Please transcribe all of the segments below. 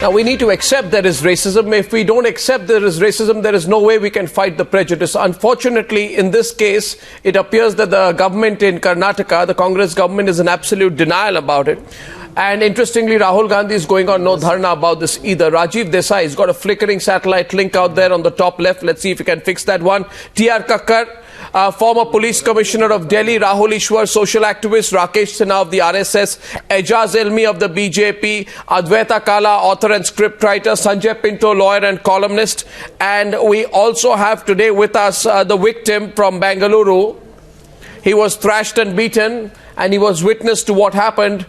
Now, we need to accept there is racism. If we don't accept there is racism, there is no way we can fight the prejudice. Unfortunately, in this case, it appears that the government in Karnataka, the Congress government, is in absolute denial about it. And interestingly, Rahul Gandhi is going on no dharna about this either. Rajiv Desai has got a flickering satellite link out there on the top left. Let's see if we can fix that one. T.R. Kakkar, former police commissioner of Delhi, Rahul Easwar, social activist, Rakesh Sinha of the RSS, Aijaz Ilmi of the BJP, Advaita author and scriptwriter, Sanjay Pinto, lawyer and columnist. And we also have today with us the victim from Bengaluru. He was thrashed and beaten, and he was witness to what happened.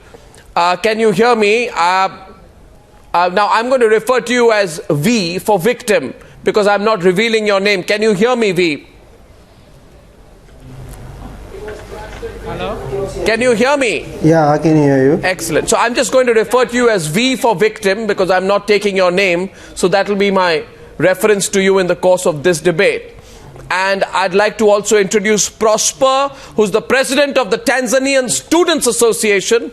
Can you hear me? Now I'm going to refer to you as V for victim because I'm not revealing your name. Can you hear me, V? Hello? Can you hear me? Yeah, I can hear you. Excellent. So I'm just going to refer to you as V for victim because I'm not taking your name. So that will be my reference to you in the course of this debate. And I'd like to also introduce Prosper, who's the president of the Tanzanian Students Association,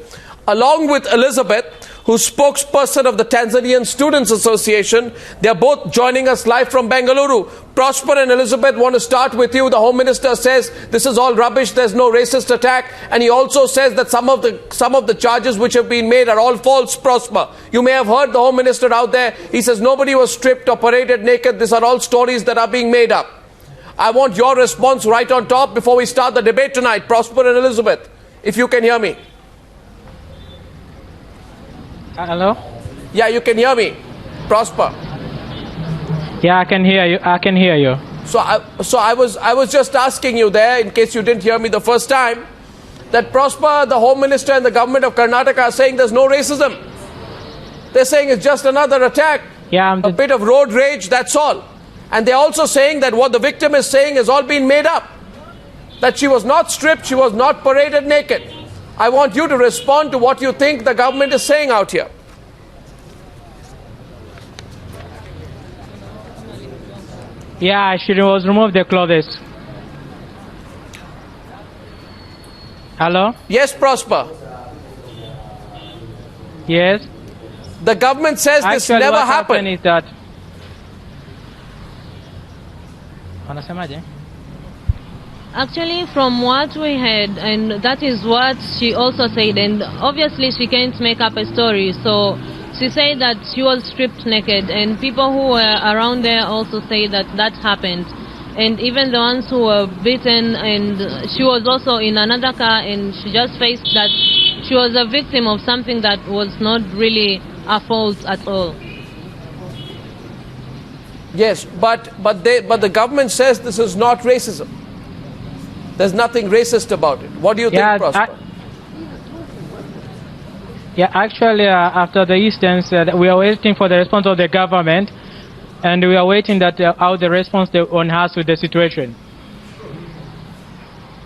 along with Elizabeth, who's spokesperson of the Tanzanian Students Association. They're both joining us live from Bengaluru. Prosper and Elizabeth, want to start with you. The Home Minister says this is all rubbish, there's no racist attack, and he also says that some of the charges which have been made are all false. Prosper, you may have heard the Home Minister out there. He says nobody was stripped or paraded naked. These are all stories that are being made up. I want your response right on top before we start the debate tonight. Prosper and Elizabeth, if you can hear me. Hello? Yeah, you can hear me. Prosper. Yeah, I can hear you. I can hear you. So I was just asking you there, in case you didn't hear me the first time, that Prosper, the Home Minister and the government of Karnataka are saying there's no racism. They're saying it's just another attack. Yeah, a bit of road rage, that's all. And they're also saying that what the victim is saying has all been made up. That she was not stripped, she was not paraded naked. I want you to respond to what you think the government is saying out here. Yeah, she was removed the clothes. Hello? Yes, Prosper. Yes. The government says this Actually, never what happened. Is that Actually, from what we heard, and that is what she also said, and obviously she can't make up a story, so she said that she was stripped naked, and people who were around there also say that that happened. And even the ones who were beaten, and she was also in another car, and she just faced that she was a victim of something that was not really a fault at all. Yes, but the government says this is not racism. There's nothing racist about it. What do you think, Prosper? Actually, after the instance, we are waiting for the response of the government, and we are waiting that how the response on us with the situation.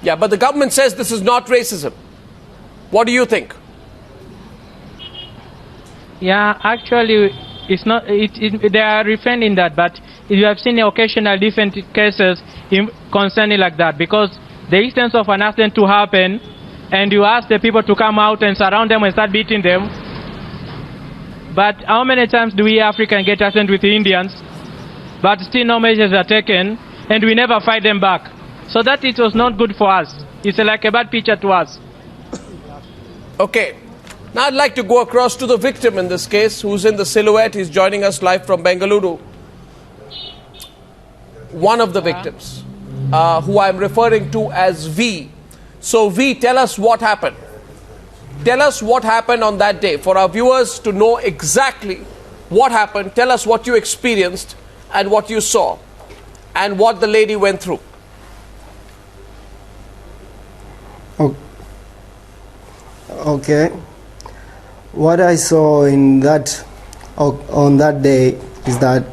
Yeah, but the government says this is not racism. What do you think? Yeah, actually, it's not. They are refraining that, but you have seen occasional different cases concerning like that, because the instance of an accident to happen, and you ask the people to come out and surround them and start beating them. But how many times do we Africans get accident with the Indians, but still no measures are taken, and we never fight them back? So that it was not good for us. It's like a bad picture to us. Okay. Now I'd like to go across to the victim in this case, who's in the silhouette. He's joining us live from Bengaluru. One of the victims, who I'm referring to as V. So V, tell us what happened. Tell us what happened on that day. For our viewers to know exactly what happened, tell us what you experienced and what you saw and what the lady went through. Okay. What I saw on that day is that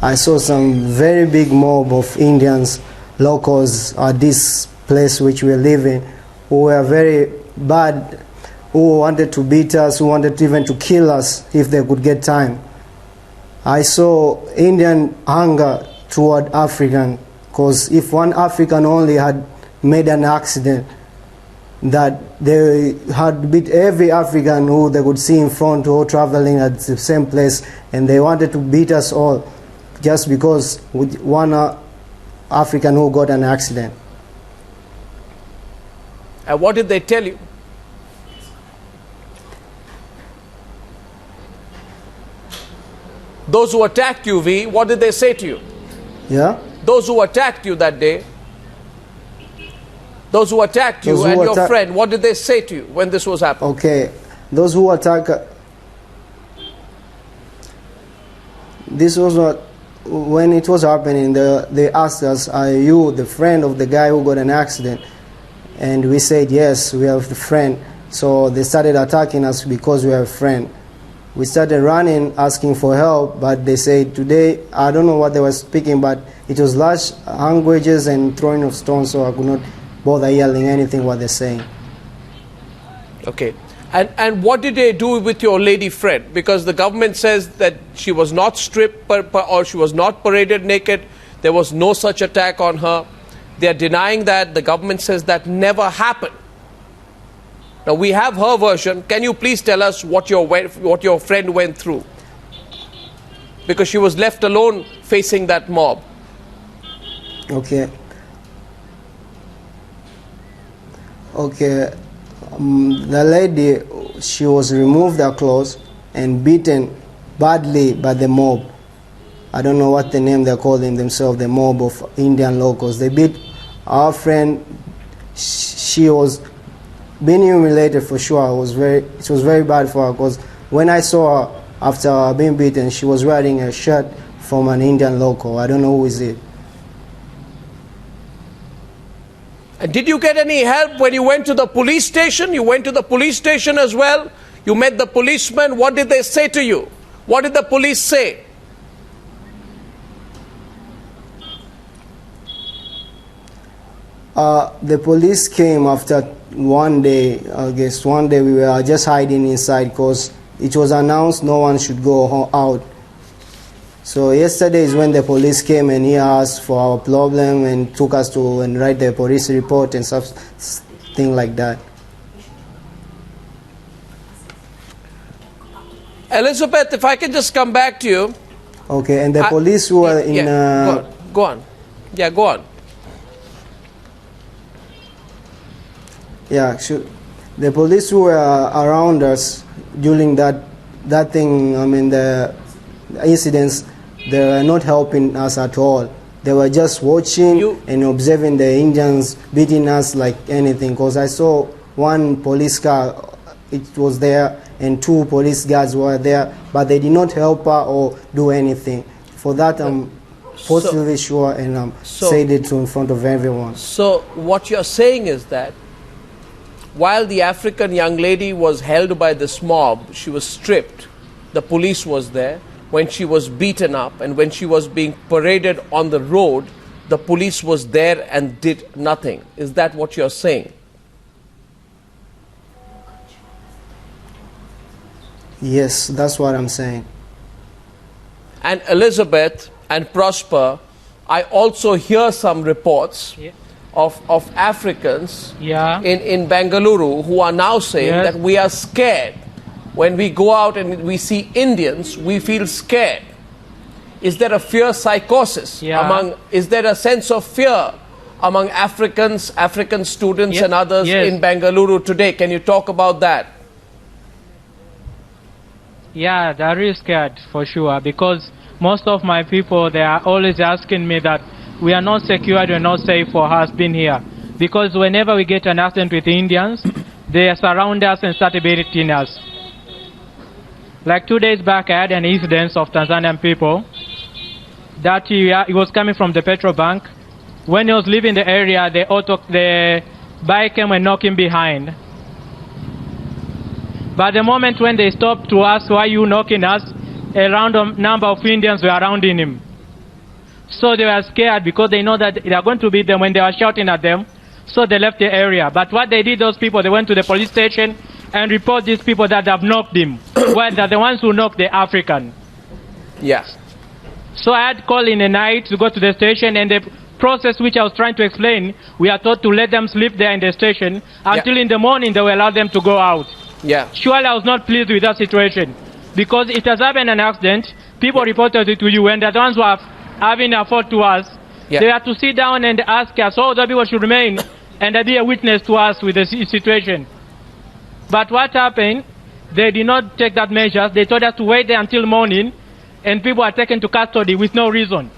I saw some very big mob of Indians, locals at this place which we live in, who were very bad, who wanted to beat us, who wanted even to kill us if they could get time. I saw Indian anger toward African, because if one African only had made an accident, that they had beat every African who they could see in front or traveling at the same place, and they wanted to beat us all just because with one African who got an accident. And what did they tell you? Those who attacked you, V, what did they say to you? Yeah? Those who attacked you that day, those who attacked you and your friend, what did they say to you when this was happening? Okay, those who attack, this was what, when it was happening, they asked us, are you the friend of the guy who got an accident? And we said, yes, we have the friend. So they started attacking us because we have a friend. We started running, asking for help, but they said today, I don't know what they were speaking, but it was large languages and throwing of stones, so I could not bother yelling anything what they're saying. Okay. And what did they do with your lady friend? Because the government says that she was not stripped or she was not paraded naked. There was no such attack on her. They are denying that. The government says that never happened. Now we have her version. Can you please tell us what your friend went through? Because she was left alone facing that mob. Okay. Okay. The lady, she was removed her clothes and beaten badly by the mob. I don't know what the name they're calling themselves, the mob of Indian locals. They beat our friend. She was being humiliated for sure. It was very bad for her, because when I saw her after being beaten, she was wearing a shirt from an Indian local. I don't know who is it. And did you get any help when you went to the police station? You went to the police station as well? You met the policemen. What did they say to you? What did the police say? The police came after one day. I guess one day we were just hiding inside because it was announced no one should go out. So yesterday is when the police came and he asked for our problem and took us to and write the police report and stuff, thing like that. Elizabeth, if I can just come back to you. Okay, and the police who were in... Go on. Yeah, go on. Yeah, sure. The police who were around us during that thing, I mean the incidents, they were not helping us at all. They were just watching and observing the Indians beating us like anything. Because I saw one police car, it was there, and 2 police guards were there, but they did not help her or do anything. For that, I'm positively sure, and said it in front of everyone. So what you're saying is that while the African young lady was held by this mob, she was stripped, the police was there. When she was beaten up and when she was being paraded on the road, the police was there and did nothing. Is that what you're saying? Yes, that's what I'm saying. And Elizabeth and Prosper, I also hear some reports of Africans in Bengaluru who are now saying that we are scared. When we go out and we see Indians, we feel scared. Is there a fear psychosis is there a sense of fear among African students and others in Bengaluru today? Can you talk about that? Yeah, they're really scared for sure, because most of my people, they are always asking me that we are not secure, we are not safe for us being here. Because whenever we get an accident with Indians, they surround us and start beating us. Like 2 days back, I had an incident of Tanzanian people that he was coming from the petrol bank. When he was leaving the area, the bike came and knocked him behind. But the moment when they stopped to ask, why you knocking us, a random number of Indians were surrounding him. So they were scared because they know that they are going to beat them when they are shouting at them. So they left the area. But what they did, those people, they went to the police station and report these people that have knocked him. Well, they're the ones who knocked the African. Yes. So I had called in the night to go to the station, and the process which I was trying to explain, we are told to let them sleep there in the station until in the morning they will allow them to go out. Yeah. Surely I was not pleased with that situation, because it has happened an accident, people reported it to you, and the ones who are having a fault to us, they have to sit down and ask us, so other people should remain and be a witness to us with the situation. But what happened, they did not take that measure. They told us to wait there until morning, and people are taken to custody with no reason.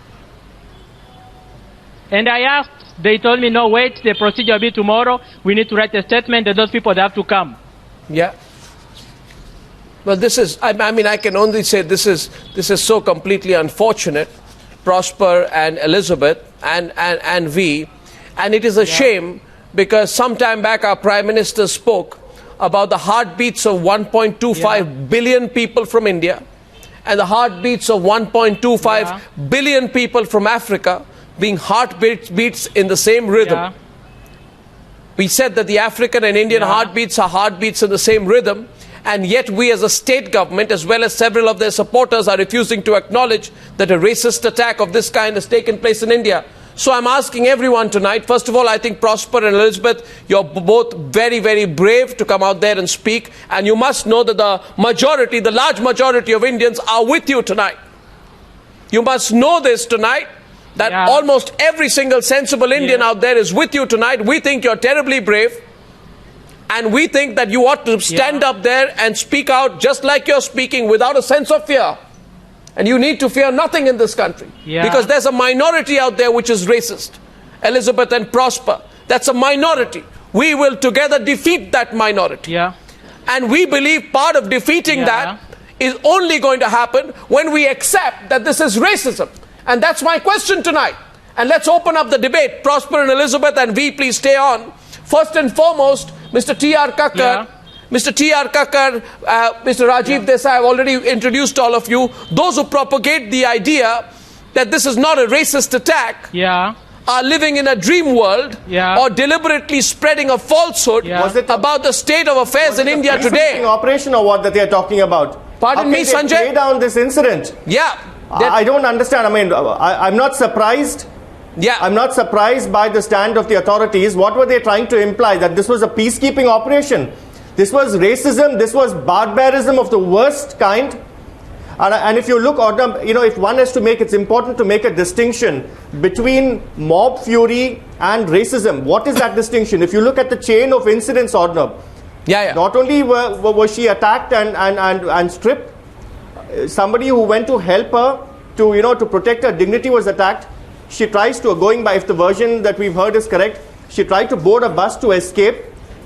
And I asked, they told me, no, wait, the procedure will be tomorrow. We need to write a statement that those people, they have to come. Yeah. Well, this is, I mean, I can only say this is so completely unfortunate. Prosper and Elizabeth and we. And it is a shame, because some time back our Prime Minister spoke about the heartbeats of 1.25 billion people from India and the heartbeats of 1.25 billion people from Africa being heartbeats in the same rhythm. We said that the African and Indian heartbeats are heartbeats in the same rhythm, and yet we as a state government, as well as several of their supporters, are refusing to acknowledge that a racist attack of this kind has taken place in India. So I'm asking everyone tonight, first of all, I think Prosper and Elizabeth, you're both very, very brave to come out there and speak, and you must know that the majority, the large majority of Indians are with you tonight. You must know this tonight, that almost every single sensible Indian out there is with you tonight. We think you're terribly brave, and we think that you ought to stand up there and speak out just like you're speaking, without a sense of fear. And you need to fear nothing in this country, because there's a minority out there which is racist. Elizabeth and Prosper, that's a minority. We will together defeat that minority. And we believe part of defeating that is only going to happen when we accept that this is racism. And that's my question tonight. And let's open up the debate. Prosper and Elizabeth, and we, please stay on. First and foremost, Mr. T.R. Kakkar, Mr. T.R. Kakkar, Mr. Rajiv Desai, I've already introduced all of you. Those who propagate the idea that this is not a racist attack are living in a dream world, or deliberately spreading a falsehood about the state of affairs in India today. Operation or what that they are talking about? Pardon me, Sanjay? Play down this incident. I don't understand. I mean, I'm not surprised. I'm not surprised by the stand of the authorities. What were they trying to imply? That this was a peacekeeping operation. This was racism. This was barbarism of the worst kind. And if you look, Arnab, you know, if one has to make, it's important to make a distinction between mob fury and racism. What is that distinction? If you look at the chain of incidents, Arnab, not only was she attacked and stripped, somebody who went to help her to protect her dignity was attacked. She tries to, going by, if the version that we've heard is correct, she tried to board a bus to escape.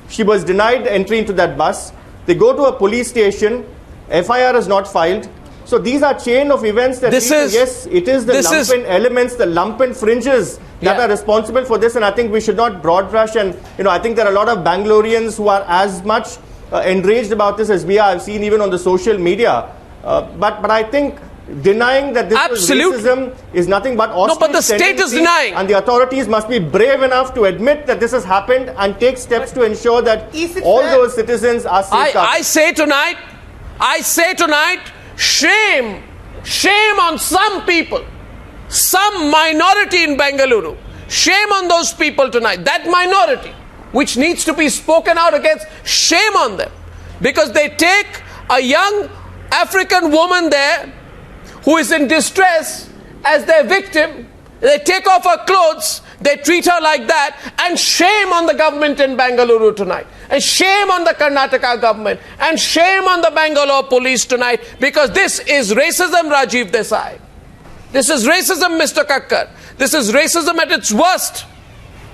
She was denied entry into that bus. They go to a police station. FIR is not filed. So these are chain of events that yes, it is the lumpen elements, the lumpen fringes that are responsible for this, and I think we should not broad brush. And I think there are a lot of Bangaloreans who are as much enraged about this as we are. I've seen even on the social media. But I think denying that this was racism is nothing but ostrich but the state is denying, and the authorities must be brave enough to admit that this has happened and take steps to ensure that all those citizens are safe. I say tonight, shame on some people, some minority in Bengaluru. Shame on those people tonight. That minority, which needs to be spoken out against, shame on them, because they take a young African woman there who is in distress as their victim. They take off her clothes, they treat her like that, and shame on the government in Bengaluru tonight, and shame on the Karnataka government, and shame on the Bangalore police tonight, because this is racism, Rajiv Desai. This is racism, Mr. Kakkar. This is racism at its worst.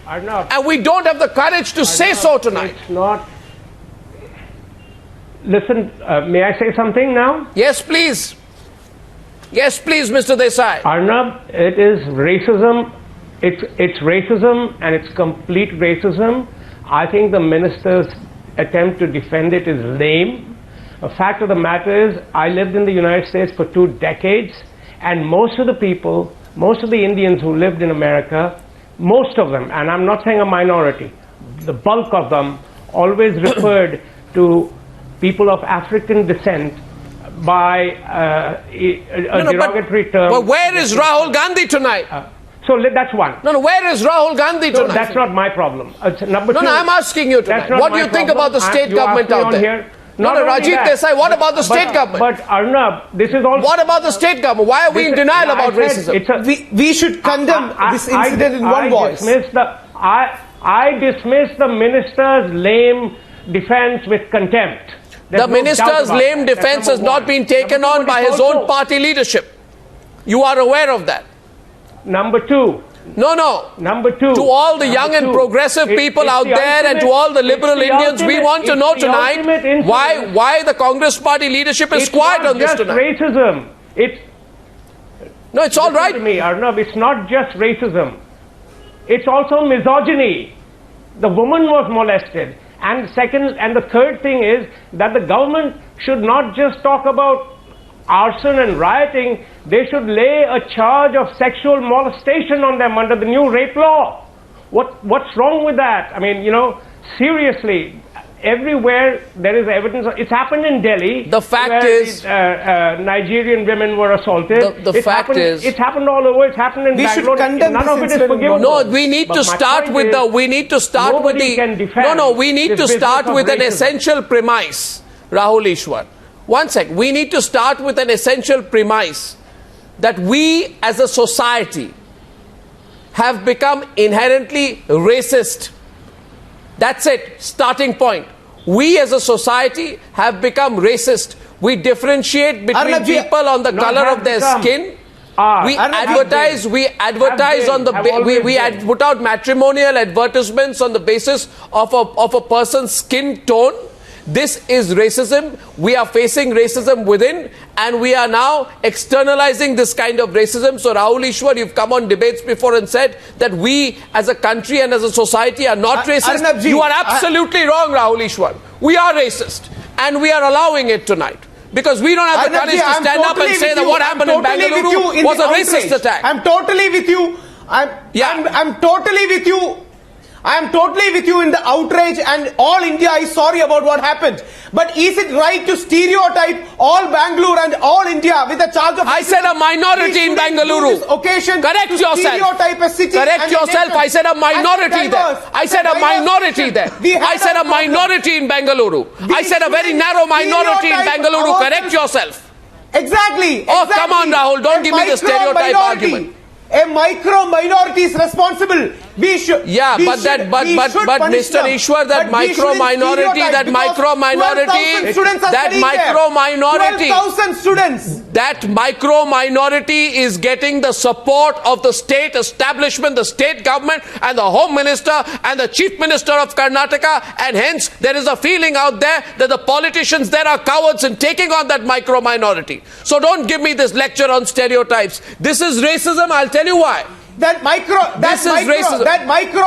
Arnab, and we don't have the courage to say so tonight. It's not. Listen, may I say something now? Yes, please. Yes, please, Mr. Desai. Arnab, it is racism. It's racism, and it's complete racism. I think the minister's attempt to defend it is lame. The fact of the matter is, I lived in the United States for 2 decades, and most of the people, most of the Indians who lived in America, most of them, and I'm not saying a minority, the bulk of them always referred to people of African descent by a derogatory term. But where is Rahul Gandhi tonight? So that's one. No, where is Rahul Gandhi tonight? So that's not my problem. Number two. No, I'm asking you tonight. What do you think about the state government out there? No, Rajiv Desai, what about the state government? But Arnab, this is also... What about the state government? Why are we in denial about racism? We should condemn this incident in one voice. I dismiss the minister's lame defense with contempt. The minister's lame defense has not been taken on by his own party leadership. You are aware of that. Number two. No. Number two. To all the young and progressive people out there and to all the liberal Indians, we want to know tonight why the Congress party leadership is quiet on this tonight. It's not just racism. No, it's all right. To me, Arnab, it's not just racism. It's also misogyny. The woman was molested. And the third thing is that the government should not just talk about arson and rioting, they should lay a charge of sexual molestation on them under the new rape law. What's wrong with that? I mean, seriously, everywhere there is evidence. It's happened in Delhi. The fact is, Nigerian women were assaulted. The fact is, it's happened all over. It's happened in Bangalore. None of it is forgivable. No, we need to start with the. We need to start with the. No, we need to start with an essential premise, Rahul Easwar. One sec. We need to start with an essential premise that we as a society have become inherently racist. That's it. Starting point. We as a society have become racist. We differentiate between people on the color of their skin. We advertise on the we put out matrimonial advertisements on the basis of a person's skin tone. This is racism. We are facing racism within, and we are now externalizing this kind of racism. So Rahul Easwar, you've come on debates before and said that we as a country and as a society are not racist. Arnab, you are absolutely wrong, Rahul Easwar. We are racist, and we are allowing it tonight. Because we don't have the courage to stand up and say that what happened in Bengaluru was a racist attack. I'm totally with you. I'm totally with you. I am totally with you in the outrage, and all India is sorry about what happened. But is it right to stereotype all Bangalore and all India with a charge of... I said a minority in Bengaluru. Correct yourself. Stereotype a city. Correct yourself. I said a minority there. I said a minority there. I said a minority in Bengaluru. I said a very narrow minority in Bengaluru. Correct yourself. Exactly. Oh, come on, Rahul. Don't give me the stereotype argument. A micro minority is responsible. We should. Yeah, but Mr. Easwar, that micro minority, that micro minority is getting the support of the state establishment, the state government, and the Home Minister and the Chief Minister of Karnataka, and hence there is a feeling out there that the politicians there are cowards in taking on that micro minority. So don't give me this lecture on stereotypes. This is racism. I'll tell you why. That micro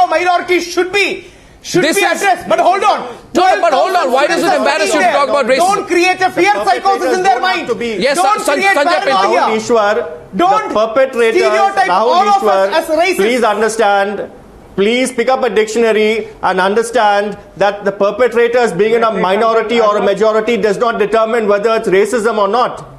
minority should be addressed. But hold on. But hold on. Why does it embarrass you to talk about racism? Don't create a fear psychosis in their mind. Yes, Sanjay. Rahul Easwar, the perpetrators, Rahul Easwar, please understand. Please pick up a dictionary and understand that the perpetrators being in a minority or a majority does not determine whether it's racism or not.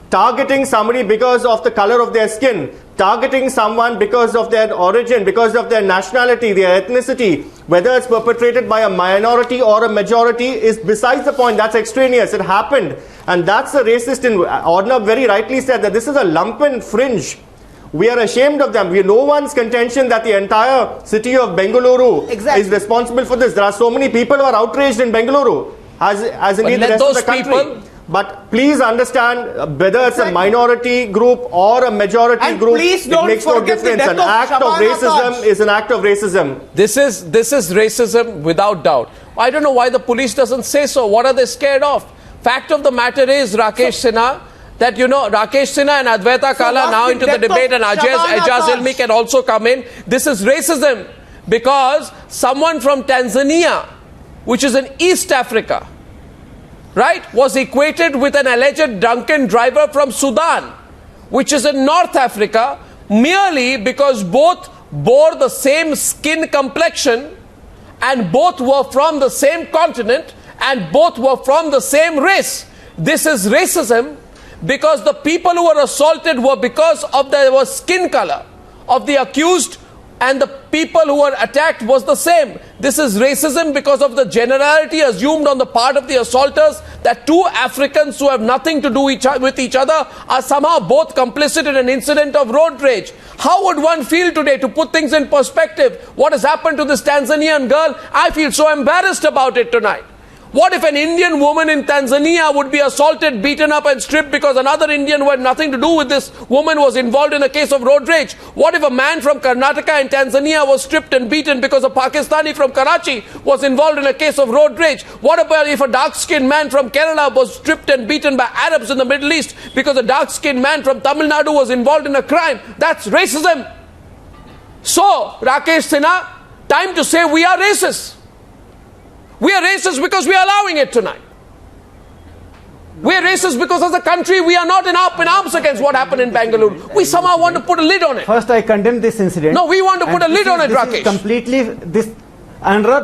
Targeting somebody because of the color of their skin, targeting someone because of their origin, because of their nationality, their ethnicity, whether it's perpetrated by a minority or a majority is besides the point. That's extraneous. It happened. And that's the racist. Arnab very rightly said that this is a lumpen fringe. We are ashamed of them. No one's contention that the entire city of Bengaluru is responsible for this. There are so many people who are outraged in Bengaluru, as indeed the rest of the country. But please understand, whether it's a minority group or a majority group, it makes no difference. An act of racism is an act of racism. This is racism without doubt. I don't know why the police doesn't say so. What are they scared of? Fact of the matter is, Rakesh Sinha, that Rakesh Sinha and Advaita Kala now into the debate, and Aijaz Ilmi can also come in. This is racism because someone from Tanzania, which is in East Africa, right, was equated with an alleged drunken driver from Sudan, which is in North Africa, merely because both bore the same skin complexion and both were from the same continent and both were from the same race. This is racism because the people who were assaulted were because of their skin color of the accused and the people who were attacked was the same. This is racism because of the generality assumed on the part of the assaulters that two Africans who have nothing to do with each other are somehow both complicit in an incident of road rage. How would one feel today, to put things in perspective, what has happened to this Tanzanian girl? I feel so embarrassed about it tonight. What if an Indian woman in Tanzania would be assaulted, beaten up and stripped because another Indian who had nothing to do with this woman was involved in a case of road rage? What if a man from Karnataka in Tanzania was stripped and beaten because a Pakistani from Karachi was involved in a case of road rage? What about if a dark-skinned man from Kerala was stripped and beaten by Arabs in the Middle East because a dark-skinned man from Tamil Nadu was involved in a crime? That's racism. So, Rakesh Sinha, time to say we are racist. We are racist because we are allowing it tonight. We are racist because as a country we are not in arms against what happened in Bengaluru. We somehow want to put a lid on it. First I condemn this incident. No, we want to put a lid on it, Rakesh.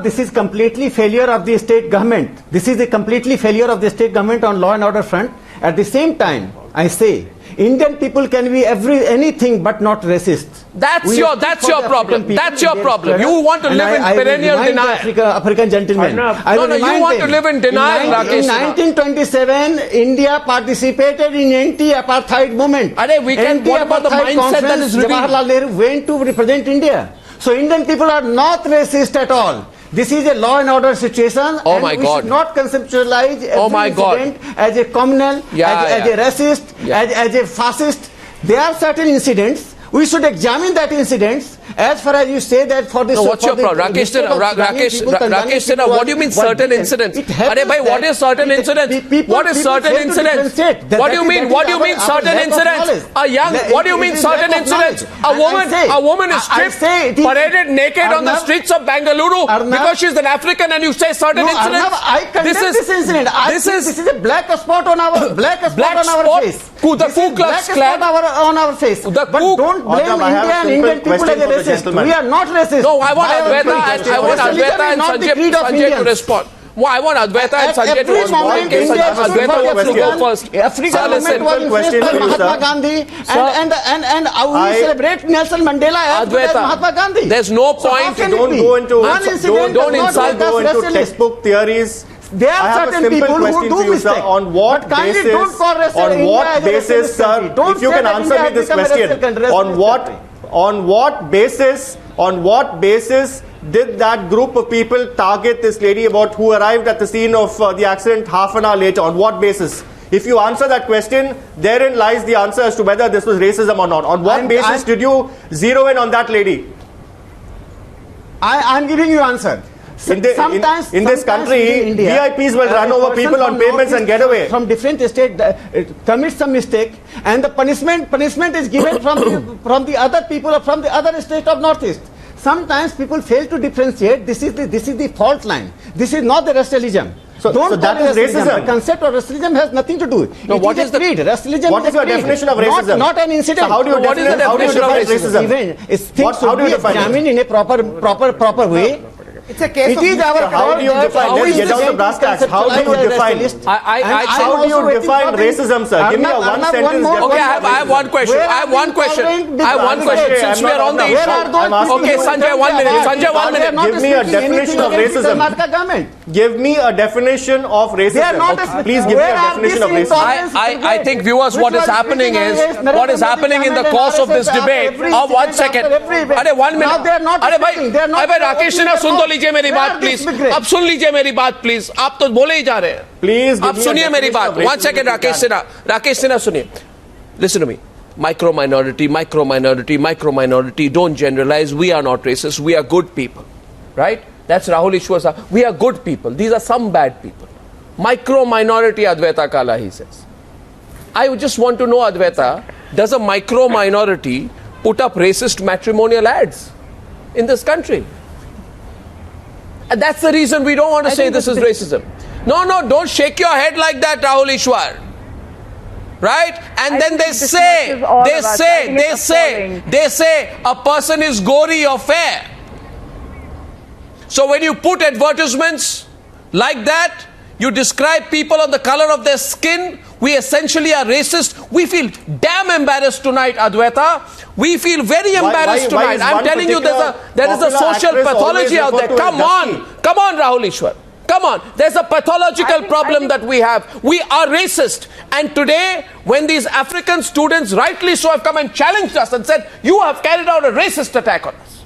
This is completely failure of the state government. This is a completely failure of the state government on law and order front. At the same time, I say, Indian people can be anything but not racist. That's your problem. That's your problem. You want to live in perennial denial. African gentlemen. No, you want to live in denial, Rakesh. In 1927, India participated in anti-apartheid movement. What about the mindset that is revealed? Jawaharlal Nehru went to represent India. So Indian people are not racist at all. This is a law and order situation, and we should not conceptualize every incident as a communal, as a racist, as a fascist. There are certain incidents. We should examine that incidents. As far as you say that for this... No, what's your problem? Rakesh Sinha, what do you mean certain incidents? What is certain incidents? What is certain incidents? What do you mean? What do you mean certain incidents? What do you mean certain incidents? A woman is stripped, paraded naked on the streets of Bengaluru because she's an African, and you say certain incidents? I condemn this incident. This is a black spot on our face. The Ku Klux Klan on our face. But don't blame India and Indian people as a racist. We are not racist. No, I want Advaita and Sanjay to respond. Well, I want Advaita and Sanjay to respond. Advaita wants to go first. African movement was influenced by Mahatma Gandhi, and we celebrate Nelson Mandela as Mahatma Gandhi. There's no point. Don't insult textbook theories. There are certain people who do mistake. On what basis, sir? If you can answer me this question, on what basis did that group of people target this lady who arrived at the scene of the accident half an hour later? On what basis? If you answer that question, therein lies the answer as to whether this was racism or not. On what basis did you zero in on that lady? I'm giving you answer. In this country, India, VIPs will run over people on pavements and get away. From different state, commit some mistake, and the punishment is given from the other people or from the other state of Northeast. Sometimes people fail to differentiate. This is the fault line. This is not the racialism. So that is racism. The concept of racism has nothing to do. No, what is creed? Racism what is your definition of racism? Not an incident. So how do you define racism? Things should be examined in a proper way. It's a case it is our how do you define? Let's get down to brass tacks. How do you define? How do you define racism, sir? Give me a one sentence. Okay, I have one question. Since we are on the issue. Okay, Sanjay, 1 minute. Sanjay, 1 minute. Give me a definition of racism. Give me a definition of racism. Please give me a definition of racism. I think, viewers, what is happening in the course of this debate. 1 second. 1 minute. Rakesh Sinha, सुन तो लीजिए मेरी बात please. अब सुन लीजिए मेरी बात please. आप तो बोले ही जा रहे हैं. प्लीज अब सुनिए मेरी बात. 1 second, Rakesh Sinha, सुनिए. Listen to me. Micro minority. Don't generalize. We are not racist. We are good people. Right? That's Rahul Easwar. We are good people. These are some bad people. Micro minority, Advaita Kala, he says. I just want to know, Advaita, does a micro minority put up racist matrimonial ads in this country? And that's the reason we don't want to say this is racism. No, don't shake your head like that, Rahul Easwar. Right? And then they say a person is gory or fair. So when you put advertisements like that, you describe people on the color of their skin, We essentially are racist. We feel damn embarrassed tonight, Advaita. We feel very embarrassed tonight. I'm telling you, there is a social pathology out there. Come on, Rahul Easwar. Come on, there's a pathological problem that we have. We are racist. And today, when these African students, rightly so, have come and challenged us and said, you have carried out a racist attack on us,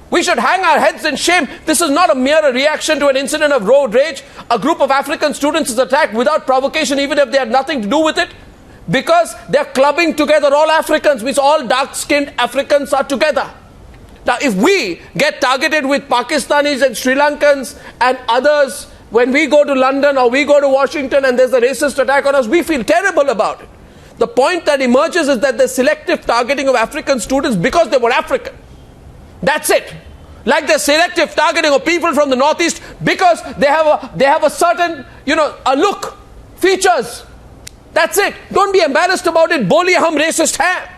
we should hang our heads in shame. This is not a mere reaction to an incident of road rage. A group of African students is attacked without provocation, even if they had nothing to do with it, because they're clubbing together all Africans, means all dark-skinned Africans are together. Now, if we get targeted with Pakistanis and Sri Lankans and others, when we go to London or we go to Washington and there's a racist attack on us, we feel terrible about it. The point that emerges is that there's selective targeting of African students because they were African. That's it. Like there's selective targeting of people from the Northeast because they have a certain, a look, features. That's it. Don't be embarrassed about it. Boliye hum racist hai.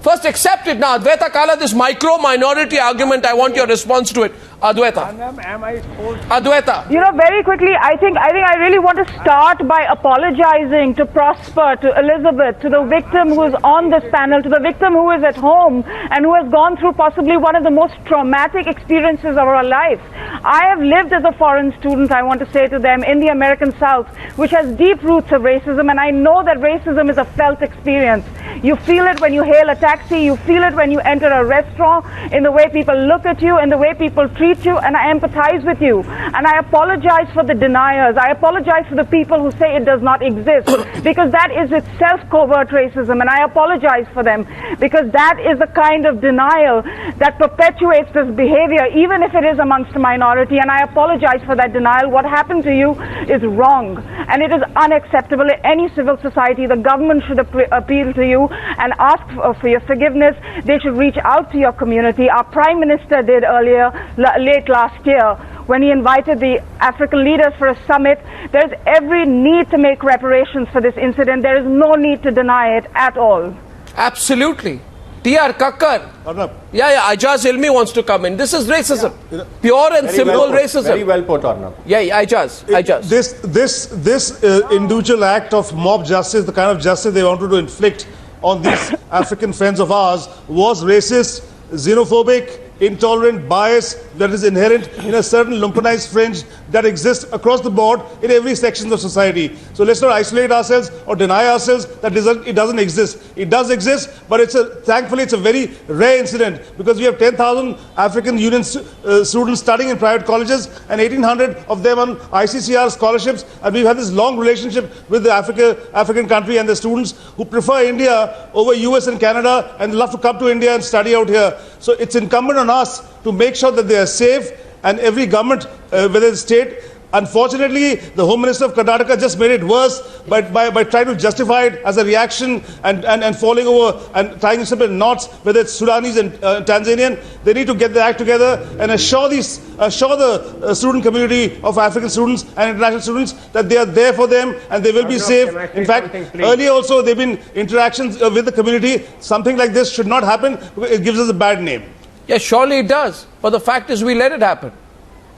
First accept it now. Advaita Kala, this micro-minority argument, I want your response to it. Advaita. Am I supposed to? Advaita. Very quickly, I think I really want to start by apologizing to Prosper, to Elizabeth, to the victim who is on this panel, to the victim who is at home and who has gone through possibly one of the most traumatic experiences of our life. I have lived as a foreign student, I want to say to them, in the American South, which has deep roots of racism, and I know that racism is a felt experience. You feel it when you hail a taxi, you feel it when you enter a restaurant, in the way people look at you, in the way people treat you, and I empathize with you. And I apologize for the deniers. I apologize for the people who say it does not exist, because that is itself covert racism, and I apologize for them, because that is the kind of denial that perpetuates this behavior, even if it is amongst a minority, and I apologize for that denial. What happened to you is wrong, and it is unacceptable in any civil society. The government should appeal to you and ask for your forgiveness. They should reach out to your community. Our Prime Minister did earlier, late last year, when he invited the African leaders for a summit. There's every need to make reparations for this incident. There is no need to deny it at all. Absolutely. T.R. Kakkar. Arnab. Yeah, Aijaz Ilmi wants to come in. This is racism. Yeah. Pure and simple racism. Very well put, Arnab. Yeah, Aijaz. This individual act of mob justice, the kind of justice they wanted to inflict on these African friends of ours, was racist, xenophobic, intolerant, bias that is inherent in a certain lumpenized fringe that exists across the board in every section of society. So let's not isolate ourselves or deny ourselves that it doesn't exist. It does exist, but thankfully it's a very rare incident, because we have 10,000 African Union students studying in private colleges and 1,800 of them on ICCR scholarships, and we've had this long relationship with the African country and the students who prefer India over US and Canada and love to come to India and study out here. So it's incumbent on us to make sure that they are safe, and every government, whether it's state. Unfortunately, the Home Minister of Karnataka just made it worse by trying to justify it as a reaction and falling over and tying up in knots, whether it's Sudanese and Tanzanian. They need to get their act together and assure the student community of African students and international students that they are there for them and they will be safe. In fact, earlier also there have been interactions with the community. Something like this should not happen because it gives us a bad name. Yes, surely it does. But the fact is we let it happen.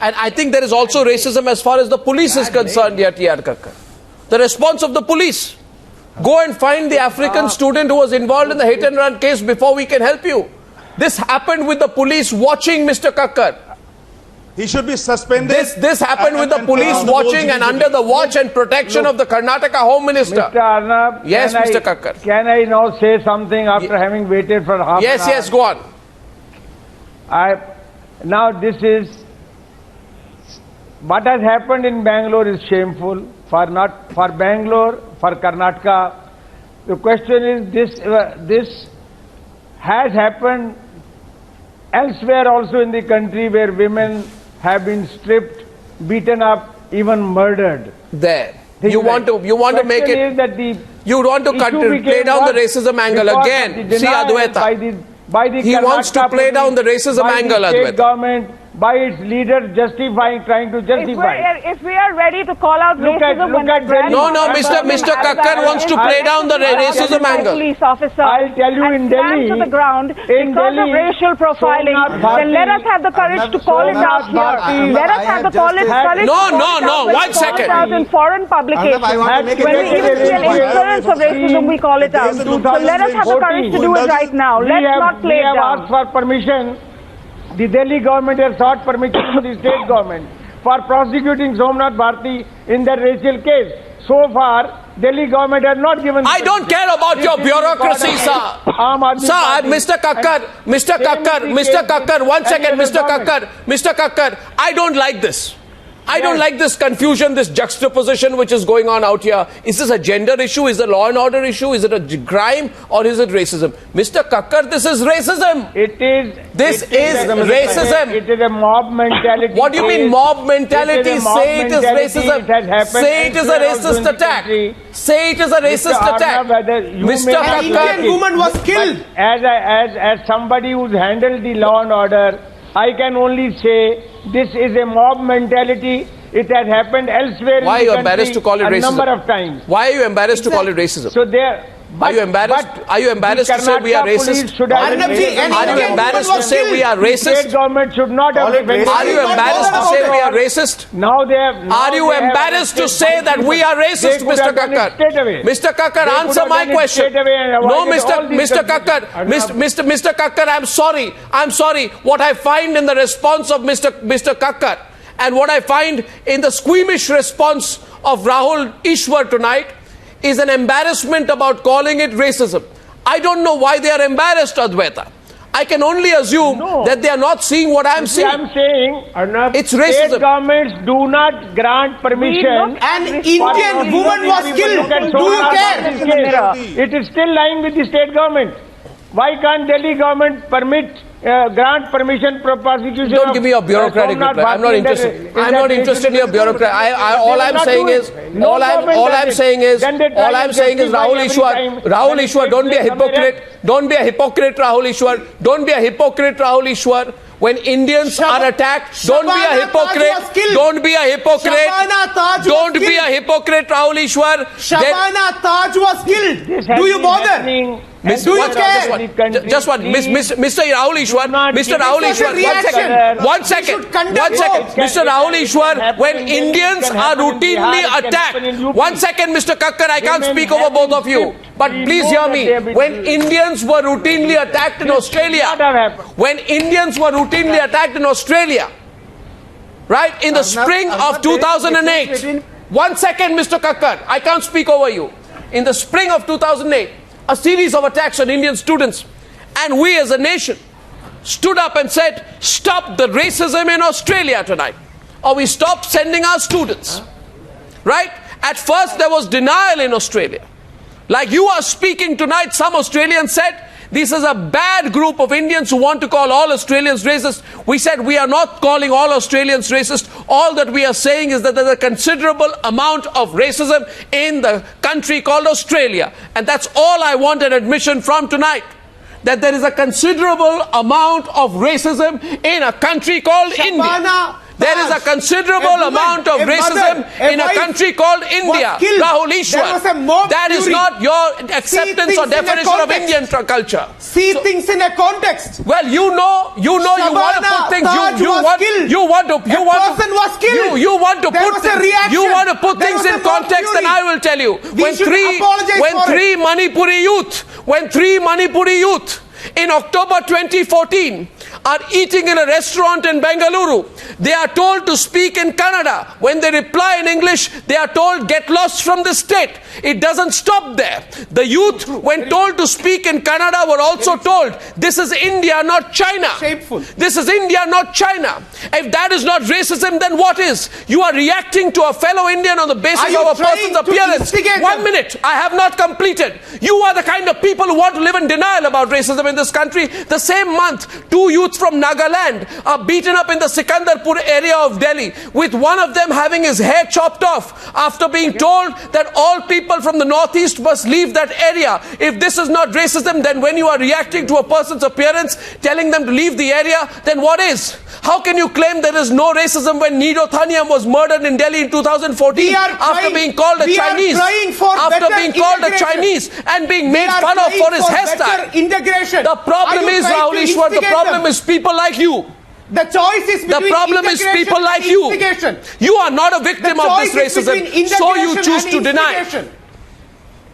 And I think there is also racism as far as the police is concerned, T.R. Kakkar. The response of the police. Go and find the African student who was involved in the hit and run case before we can help you. This happened with the police watching, Mr. Kakkar. He should be suspended. This happened with the police watching and under the watch and protection of the Karnataka Home Minister. Mr. Arnab, yes, Mr. Kakkar. Can I now say something after having waited for half an hour? Yes, go on. Now this is, what has happened in Bangalore is shameful for Bangalore, for Karnataka. The question is this has happened elsewhere also in the country, where women have been stripped, beaten up, even murdered. There. You want to make it. You want to play down the racism angle again. See, Advaita. By the he wants to play down the racism angle, Advaita. by its leaders trying to justify. If we are ready to call out racism, Mr. Kakkar wants to play down the racism angle. Police officer, I'll tell you in Delhi, to the ground because of racial profiling, then let us have the courage to call it out here. Let us have the courage to No, 1 second. call it out in foreign publications. When we even see an incidence of racism, we call it out. So let us have the courage to do it right now. Let's not play it down. We have asked for permission. The Delhi government has sought permission to the state government for prosecuting Somnath Bharti in that racial case. So far, Delhi government has not given... I don't care about your bureaucracy, sir. Sir, Mr. Kakkar, 1 second, Mr. Kakkar, I don't like this. I don't like this confusion, this juxtaposition which is going on out here. Is this a gender issue? Is it a law and order issue? Is it a crime? Or is it racism? Mr. Kakkar, this is racism. This is racism. It is a mob mentality. What do you mean mob mentality? Say it is racism. Say it is a racist attack. Say it is a racist attack. Mr. Kakkar, Indian woman was killed. As somebody who's handled the law and order, I can only say this is a mob mentality. It has happened elsewhere. Why are you embarrassed to call it racism? A number of times. Why are you embarrassed to call it racism? So there. Are you embarrassed? Are you embarrassed to say we are racist? Are you embarrassed to say we are racist? The state government should not have defended. Are you embarrassed to say we are racist? Now they have. Are you embarrassed to say that we are racist, Mr. Kakkar? Mr. Kakkar, answer my question. No, Mr. Kakkar. Mr. Kakkar, I'm sorry. What I find in the response of Mr. Kakkar and what I find in the squeamish response of Rahul Easwar tonight is an embarrassment about calling it racism. I don't know why they are embarrassed, Advaita. I can only assume that they are not seeing what I am seeing. I'm saying, Arnab, it's racism. State governments do not grant permission. An Indian woman was killed. Do you care? It is still lying with the state government. Why can't Delhi government grant permission for prosecution? Don't give me a bureaucratic reply. I'm not interested. I'm not interested in your bureaucrat. All I'm saying is Rahul Easwar, don't be a hypocrite. Don't be a hypocrite, Rahul Easwar. Don't be a hypocrite, Rahul Easwar. When Indians are attacked, don't be a hypocrite. Don't be a hypocrite. Don't be a hypocrite, Rahul Easwar. Shabana Taj was killed. Do you bother? Do you care? Just one, Mr. Rahul Easwar, Mr. Rahul Easwar, 1 second, Mr. Rahul Easwar, when Indians are routinely attacked, 1 second, Mr. Kakkar, I can't speak over both of you, but please hear me. When Indians were routinely attacked in Australia, right, in the spring of 2008, 1 second, Mr. Kakkar, I can't speak over you. In the spring of 2008, a series of attacks on Indian students, and we as a nation stood up and said, stop the racism in Australia tonight, or we stop sending our students. Right? At first there was denial in Australia. Like you are speaking tonight, some Australians said, this is a bad group of Indians who want to call all Australians racist. We said we are not calling all Australians racist. All that we are saying is that there is a considerable amount of racism in the country called Australia. And that's all I want an admission from tonight. That there is a considerable amount of racism in a country called India. There is a considerable amount of racism in a country called India. Rahul Easwar, that is not your acceptance or definition of Indian culture. See things in a context. Well, you know, you want to put things. You want to put things in context. And I will tell you, when three Manipuri youth in October 2014 are eating in a restaurant in Bengaluru, they are told to speak in Kannada. When they reply in English, they are told, get lost from the state. It doesn't stop there. The youth, when told to speak in Kannada, were also told, this is India, not China. Shameful. This is India, not China. If that is not racism, then what is? You are reacting to a fellow Indian on the basis of a person's appearance. 1 minute, I have not completed. You are the kind of people who want to live in denial about racism in this country. The same month, 2 youth youth from Nagaland are beaten up in the Sikandarpur area of Delhi, with one of them having his hair chopped off after being told that all people from the northeast must leave that area. If this is not racism, then when you are reacting to a person's appearance, telling them to leave the area, then what is? How can you claim there is no racism when Nido Thaniam was murdered in Delhi in 2014 after being called a Chinese? After being called a Chinese and being made fun of for his hairstyle. Integration. The problem is, Rahul Easwar, the problem is people like you. The choice is between the problem is people like you. You are not a victim of this racism, so you choose to deny.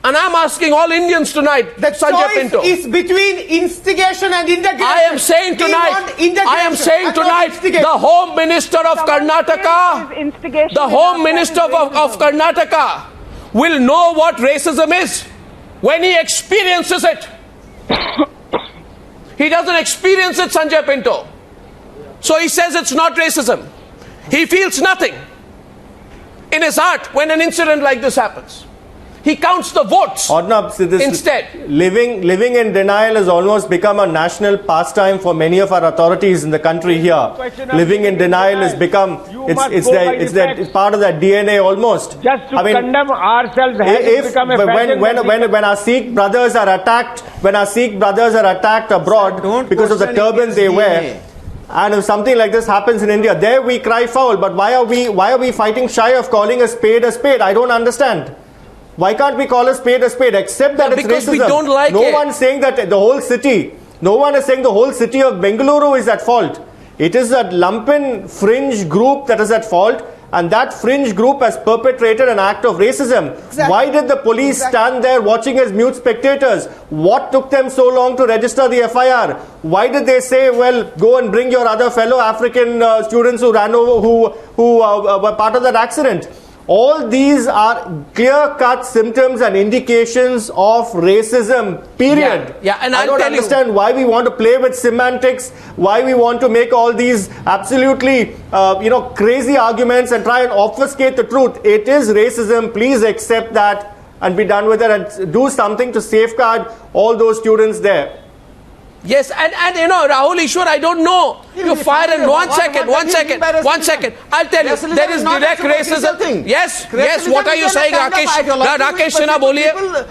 And I'm asking all Indians tonight, Sanjay Pinto. The choice is between instigation and integration. I am saying tonight, the Home Minister of Karnataka, the Home Minister of Karnataka will know what racism is when he experiences it. He doesn't experience it, Sanjay Pinto. So he says it's not racism. He feels nothing in his heart when an incident like this happens. He counts the votes Arnab, instead. Living in denial has almost become a national pastime for many of our authorities in the country here. Living in denial has become, it's part of their DNA almost. Just to condemn ourselves has become a fashion. When our Sikh brothers are attacked abroad because of the turbans they wear, and if something like this happens in India, there we cry foul. But why are we fighting shy of calling a spade a spade? I don't understand. Why can't we call a spade except that it's because racism? We don't like no one saying that the whole city, no one is saying the whole city of Bengaluru is at fault. It is that lumpen fringe group that is at fault, and that fringe group has perpetrated an act of racism. Exactly. Why did the police stand there watching as mute spectators? What took them so long to register the FIR? Why did they say, well, go and bring your other fellow African students who ran over, who were part of that accident? All these are clear-cut symptoms and indications of racism, period. Yeah, and I don't understand why we want to play with semantics, why we want to make all these absolutely, crazy arguments and try and obfuscate the truth. It is racism. Please accept that and be done with it and do something to safeguard all those students there. Yes, and Rahul Easwar, I don't know. You fire in one second. I'll tell you, there is direct racism. Yes, what are you saying, Rakesh? Rakesh Sinha, boliye.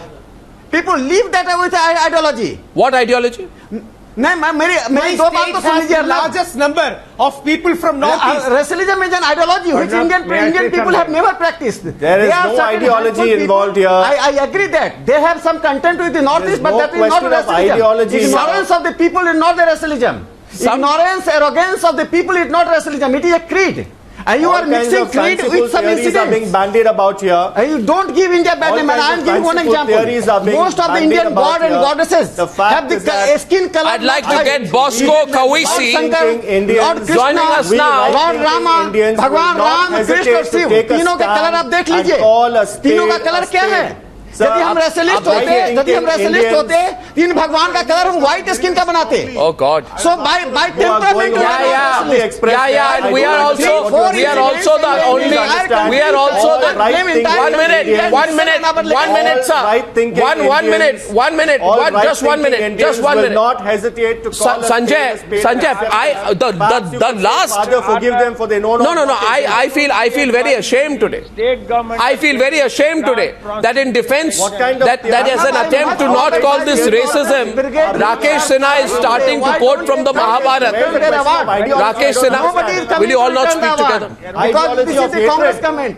People live that with ideology. What ideology? My state has the largest number of people from Northeast. Racism is an ideology which Indian people have never practiced. There is no ideology involved here. I agree that. They have some content with the Northeast, but that is not racism. Ignorance of the people is not the racism. Ignorance, arrogance of the people is not racism. It is a creed. And you are mixing creed with some incidents. Are being bandied about here. And you don't give India bad name. I am giving one example. Most of the Indian god and goddesses have the skin color. I'd like to get Bosco, Kaweesi joining us now. Lord Rama, Bhagwan Ram, Krishna, Shiv. तीनों का colour आप देख लीजिए. तीनों का colour क्या है? यदि हम रेसलिस्ट होते तीन भगवान का कलर हम व्हाइट स्किन का बनाते. Oh God. So by temperament and we are also the only one minute sir. One minute just one minute not hesitate to call Sanjay the last forgive them for their no I feel very ashamed today. I feel very ashamed today that in defense that is an attempt to not call this racism. Rakesh Sinha is starting to quote from the Mahabharata. Rakesh Sinha, will you all not speak together? Because this is the Congress comment.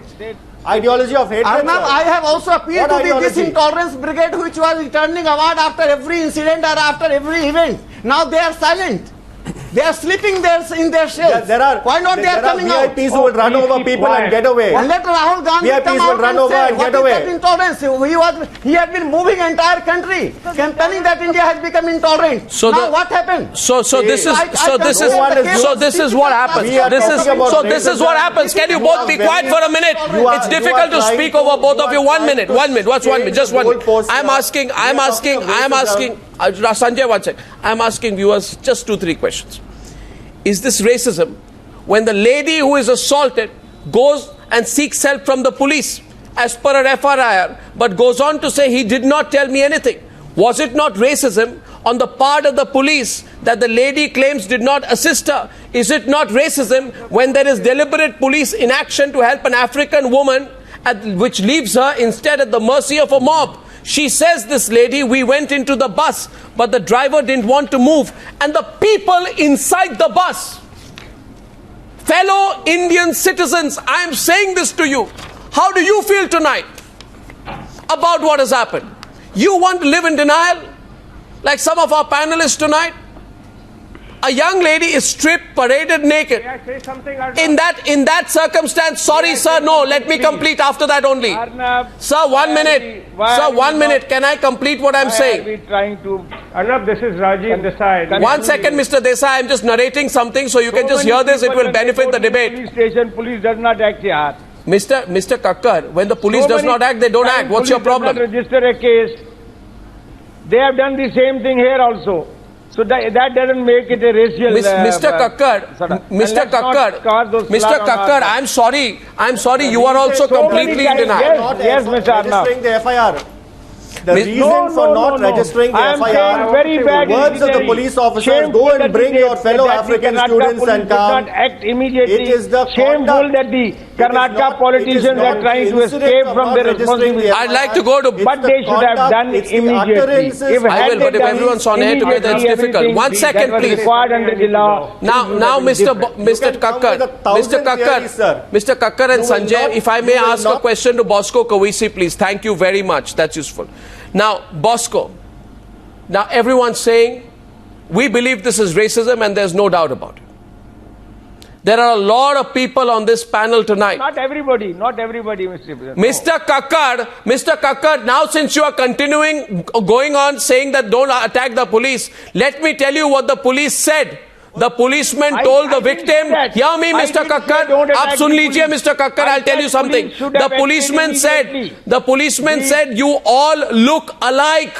Ideology of hatred. Arnab, I have also appealed to this intolerance brigade which was returning award after every incident or after every event. Now they are silent. They are sleeping in their shells. Why not they are coming out? VIPs who will run over people and get away. And let Rahul Gandhi come out and say, what is that intolerance? He had been moving entire country, campaigning that India has become intolerant. Now what happened? So this is what happens. This is what happens. Can you both be quiet for a minute? It's difficult to speak over both of you. 1 minute. What's 1 minute? Just 1 minute. I'm asking. Sanjay, one second. I'm asking viewers just 2-3 questions. Is this racism when the lady who is assaulted goes and seeks help from the police as per her FIR, but goes on to say he did not tell me anything? Was it not racism on the part of the police that the lady claims did not assist her? Is it not racism when there is deliberate police inaction to help an African woman, which leaves her instead at the mercy of a mob? She says, this lady, we went into the bus, but the driver didn't want to move. And the people inside the bus, fellow Indian citizens, I am saying this to you. How do you feel tonight about what has happened? You want to live in denial, like some of our panelists tonight? A young lady is stripped, paraded naked. May I say something, In that circumstance, sorry sir, no, let me complete after that only. Arnab, Sir, 1 minute. Sir, 1 minute. Can I complete what I'm saying? Why are we trying to... Arnab, this is Rajiv Desai. 1 second, Mr. Desai. I'm just narrating something so you can just hear this. It will benefit the debate. Police station, police does not act here. Mr. Kakkar, when the police does not act, they don't act. What's your problem? Police does not register a case. They have done the same thing here also. So that doesn't make it a racial... Mr. Kakkar, I'm sorry, you are also completely in denial. Yes, Mr. Arnab. Registering the FIR. The reason for not registering the FIR, very bad words of the police officers, go and bring your fellow African students and come. Act immediately. It is the shameful that the Karnataka politicians are trying to escape from their responsibility. I'd like to go to... But they should have done immediately. I will, but if everyone's on air together, it's difficult. 1 second, please. Now, Mr. Kakkar and Sanjay, if I may ask a question to Bosco Kaweesi, please. Thank you very much. That's useful. Now, Bosco, now everyone's saying, we believe this is racism and there's no doubt about it. There are a lot of people on this panel tonight. Not everybody, Mr. President. Mr. Kakkar, now since you are going on saying that don't attack the police, let me tell you what the police said. The policeman told the victim, hear me, Mr. Kakkar, aap sun lijiye, Mr. Kakkar, I'll tell you something. The policeman said, you all look alike.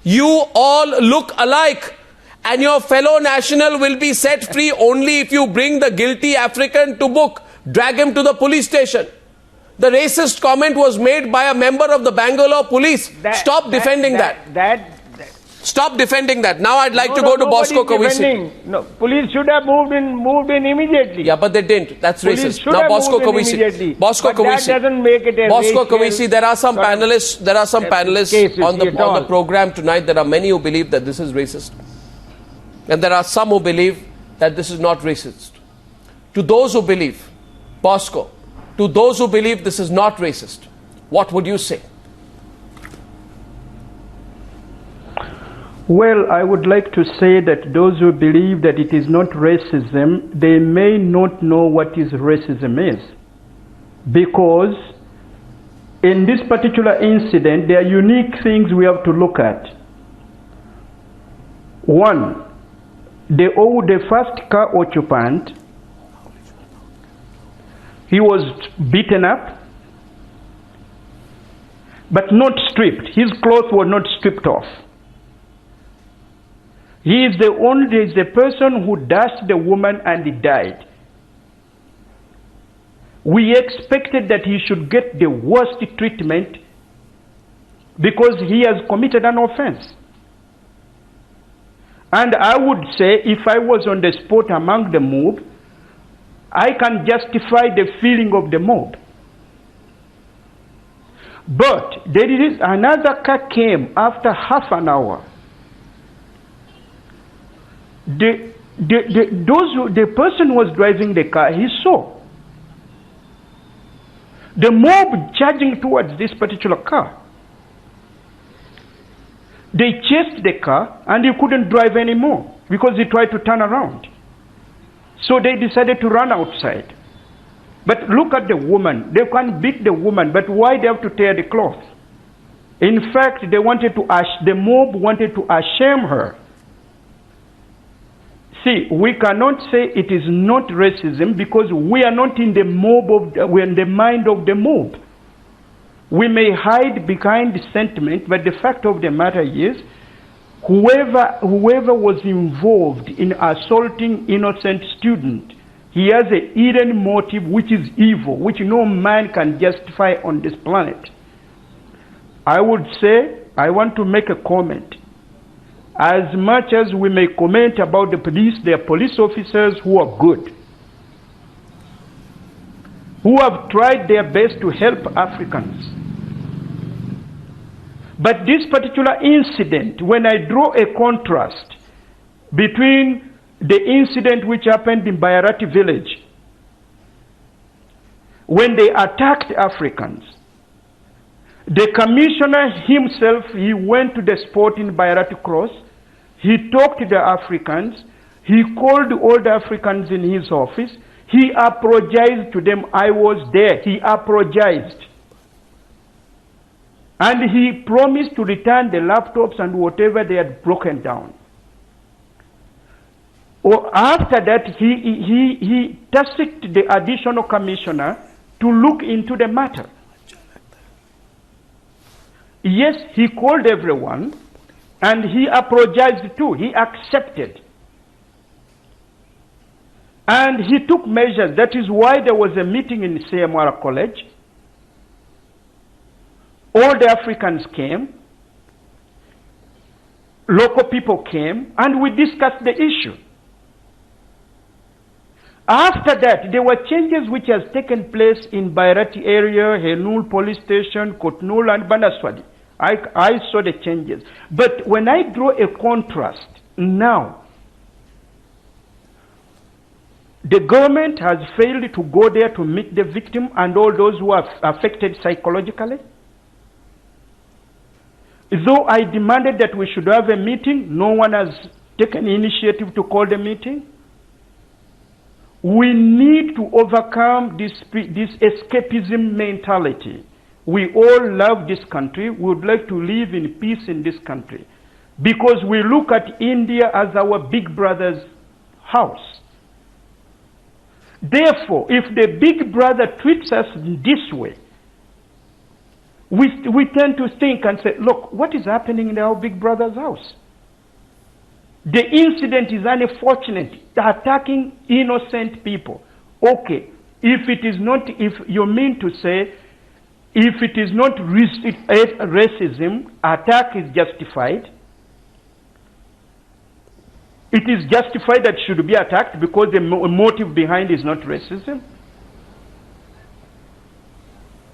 You all look alike. And your fellow national will be set free only if you bring the guilty African to book, drag him to the police station. The racist comment was made by a member of the Bengaluru police. Stop defending that. Stop defending that. Now I'd like to go to Bosco Kaweesi. No, police should have moved in immediately. Yeah, but they didn't. That's racist. Now Bosco Kaweesi. Bosco Kaweesi. That doesn't make it a Bosco Kaweesi, there are some panelists on the program tonight. There are many who believe that this is racist. And there are some who believe that this is not racist. To those who believe, Bosco, to those who believe this is not racist, what would you say? Well, I would like to say that those who believe that it is not racism, they may not know what is racism is. Because in this particular incident, there are unique things we have to look at. One, the first car occupant, he was beaten up, but not stripped. His clothes were not stripped off. He is the person who dashed the woman and he died. We expected that he should get the worst treatment because he has committed an offense. And I would say, if I was on the spot among the mob, I can justify the feeling of the mob. But there is another car came after half an hour. The person who was driving the car, he saw the mob charging towards this particular car. They chased the car and he couldn't drive anymore because he tried to turn around. So they decided to run outside. But look at the woman. They can beat the woman, but why they have to tear the cloth? In fact, the mob wanted to ashame her. See, we cannot say it is not racism because we are not in the we're in the mind of the mob. We may hide behind the sentiment, but the fact of the matter is, whoever was involved in assaulting innocent student, he has a hidden motive which is evil, which no man can justify on this planet. I would say I want to make a comment. As much as we may comment about the police, there are police officers who are good, who have tried their best to help Africans. But this particular incident, when I draw a contrast between the incident which happened in Bayarati village, when they attacked Africans, the commissioner himself, he went to the spot in Bayarati Cross, he talked to the Africans, he called all the Africans in his office, he apologized to them. I was there, he apologized. And he promised to return the laptops and whatever they had broken down. After that, he tasked the additional commissioner to look into the matter. Yes, he called everyone and he apologized too. He accepted. And he took measures. That is why there was a meeting in CMR College. All the Africans came, local people came, and we discussed the issue. After that, there were changes which has taken place in Bairati area, Henul police station, Kotnul and Banaswadi. I saw the changes. But when I draw a contrast now, the government has failed to go there to meet the victim and all those who are affected psychologically. Though I demanded that we should have a meeting, no one has taken initiative to call the meeting. We need to overcome this escapism mentality. We all love this country. We would like to live in peace in this country. Because we look at India as our big brother's house. Therefore, if the big brother treats us this way, we tend to think and say, look, what is happening in our big brother's house? The incident is unfortunate, attacking innocent people. Okay, if you mean to say, if it is not racism, attack is justified. It is justified that should be attacked because the motive behind is not racism.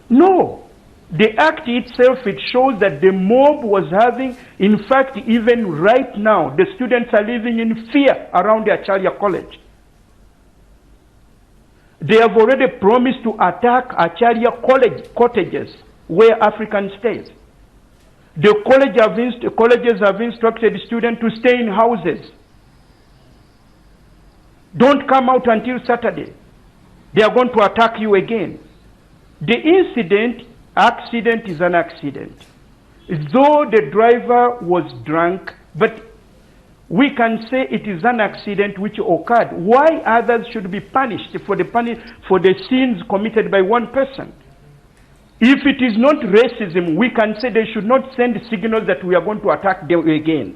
No. The act itself, it shows that the mob was having, in fact, even right now, the students are living in fear around the Acharya College. They have already promised to attack Acharya College cottages where African stays. The colleges have instructed students to stay in houses. Don't come out until Saturday. They are going to attack you again. The accident is an accident. Though the driver was drunk, but we can say it is an accident which occurred. Why others should be punished for the sins committed by one person? If it is not racism, we can say they should not send signals that we are going to attack them again.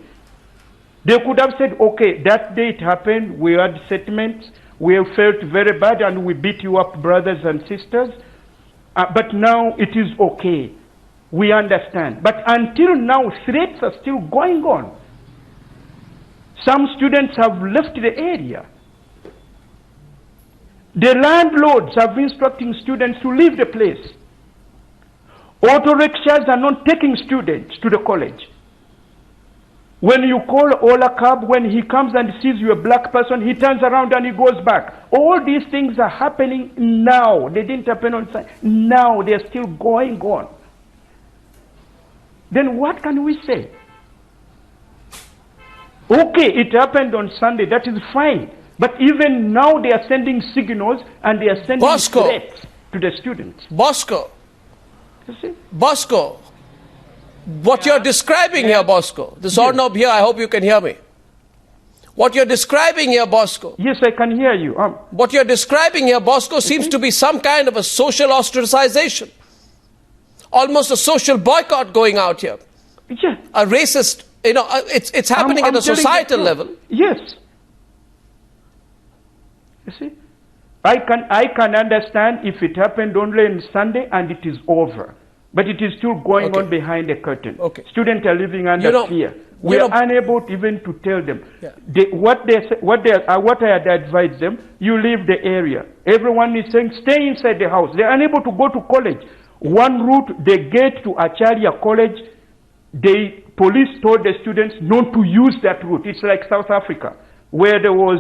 They could have said, okay, that day it happened, we had settlements, we have felt very bad and we beat you up, brothers and sisters. But now it is okay. We understand. But until now, threats are still going on. Some students have left the area. The landlords have instructing students to leave the place. Auto rickshaws are not taking students to the college. When you call Ola Cab, when he comes and sees you a black person, he turns around and he goes back. All these things are happening now. They didn't happen on Sunday. Now they're still going on. Then what can we say? Okay, it happened on Sunday. That is fine. But even now they are sending signals and they are sending threats to the students. Bosco. You see? Bosco. What you're describing here, Bosco, this Arnab here, I hope you can hear me. What you're describing here, Bosco. Yes, I can hear you. What you're describing here, Bosco, seems to be some kind of a social ostracization. Almost a social boycott going out here. Yeah. A racist, it's happening at a societal level. Yes. You see? I can understand if it happened only on Sunday and it is over. But it is still going on behind the curtain. Okay. Students are living under fear. We are unable even to tell them. What I had advised them, you leave the area. Everyone is saying, stay inside the house. They are unable to go to college. One route, they get to Acharya College, police told the students not to use that route. It's like South Africa, where there was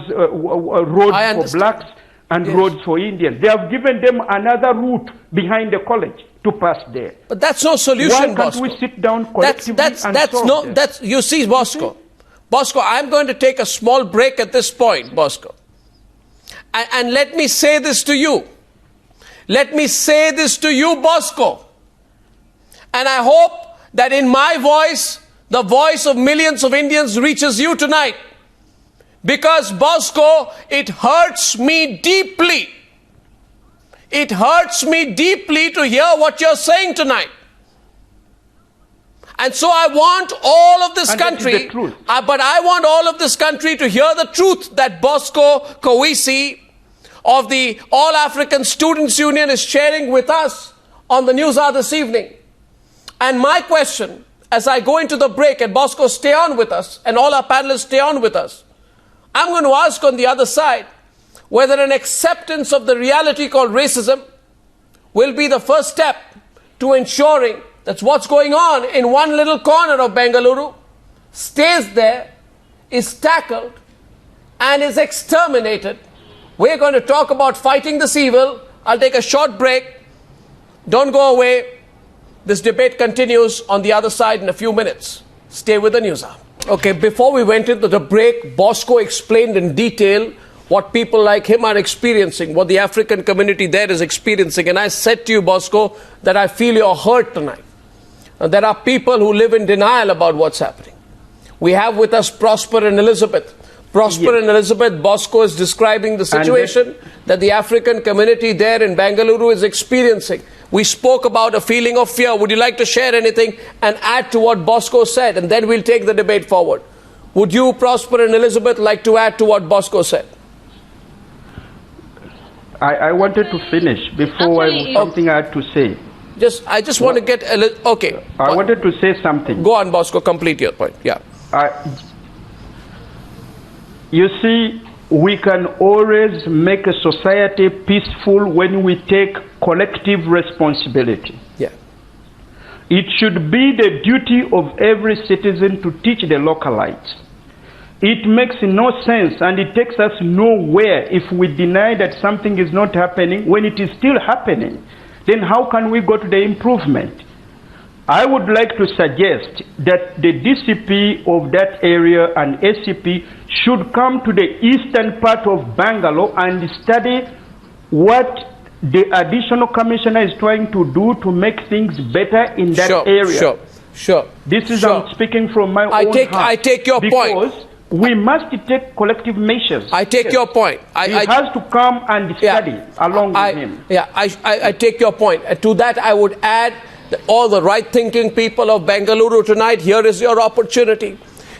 roads for blacks and roads for Indians. They have given them another route behind the college to pass there. But that's no solution, Why can't Bosco? we sit down collectively and solve this? You see, Bosco. Bosco, I'm going to take a small break at this point, Bosco. And let me say this to you. Let me say this to you, Bosco. And I hope that in my voice, the voice of millions of Indians reaches you tonight. Because, Bosco, it hurts me deeply. It hurts me deeply to hear what you're saying tonight. And so I want all of this country, but I want all of this country to hear the truth that Bosco Kaweesi of the All African Students Union is sharing with us on the Newshour this evening. And my question, as I go into the break, and Bosco, stay on with us, and all our panelists stay on with us, I'm going to ask on the other side whether an acceptance of the reality called racism will be the first step to ensuring that what's going on in one little corner of Bengaluru stays there, is tackled, and is exterminated. We're going to talk about fighting this evil. I'll take a short break. Don't go away. This debate continues on the other side in a few minutes. Stay with the Newshour. Okay, before we went into the break, Bosco explained in detail what people like him are experiencing, what the African community there is experiencing. And I said to you, Bosco, that I feel your hurt tonight. And there are people who live in denial about what's happening. We have with us Prosper and Elizabeth. Prosper and Elizabeth, Bosco is describing the situation that the African community there in Bengaluru is experiencing. We spoke about a feeling of fear. Would you like to share anything and add to what Bosco said? And then we'll take the debate forward. Would you, Prosper and Elizabeth, like to add to what Bosco said? I wanted to finish before something I had to say. I just want to get okay. I wanted to say something. Go on, Bosco. Complete your point. Yeah. You see, we can always make a society peaceful when we take collective responsibility. Yeah. It should be the duty of every citizen to teach the localites. It makes no sense and it takes us nowhere if we deny that something is not happening when it is still happening. Then how can we go to the improvement? I would like to suggest that the DCP of that area and SCP should come to the eastern part of Bangalore and study what the additional commissioner is trying to do to make things better in that area. Sure. This is I'm speaking from my own heart. I take your point. Because we must take collective measures. I take your point. He has to come and study along with him. Yeah, I take your point. To that I would add that all the right-thinking people of Bengaluru tonight, here is your opportunity.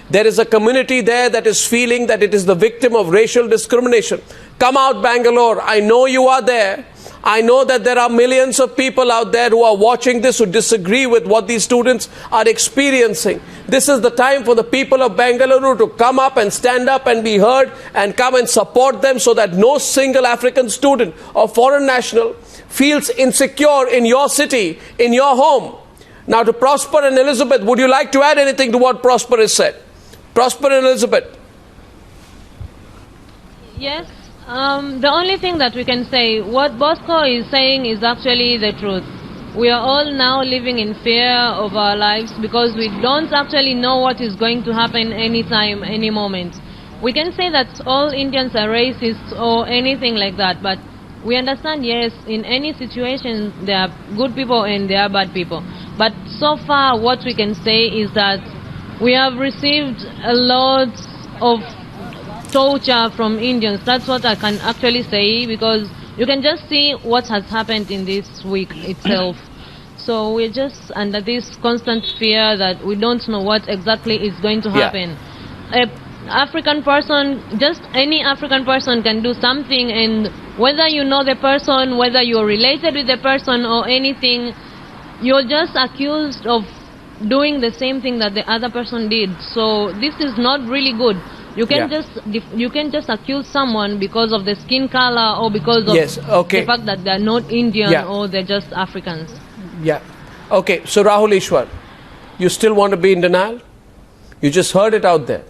There is a community there that is feeling that it is the victim of racial discrimination. Come out, Bangalore. I know you are there. I know that there are millions of people out there who are watching this who disagree with what these students are experiencing. This is the time for the people of Bengaluru to come up and stand up and be heard and come and support them so that no single African student or foreign national feels insecure in your city, in your home. Now to Prosper and Elizabeth, would you like to add anything to what Prosper has said? Prosper and Elizabeth. Yes. The only thing that we can say, what Bosco is saying is actually the truth. We are all now living in fear of our lives because we don't actually know what is going to happen anytime, any moment. We can say that all Indians are racist or anything like that, but we understand, yes, in any situation there are good people and there are bad people. But so far what we can say is that we have received a lot of torture from Indians. That's what I can actually say, because you can just see what has happened in this week itself. So we're just under this constant fear that we don't know what exactly is going to happen. An African person, just any African person can do something, and whether you know the person, whether you're related with the person or anything, you're just accused of doing the same thing that the other person did. So this is not really good. You can just accuse someone because of the skin color or because of the fact that they're not Indian or they're just Africans. Yeah. Okay. So Rahul, Easwar, you still want to be in denial? You just heard it out there.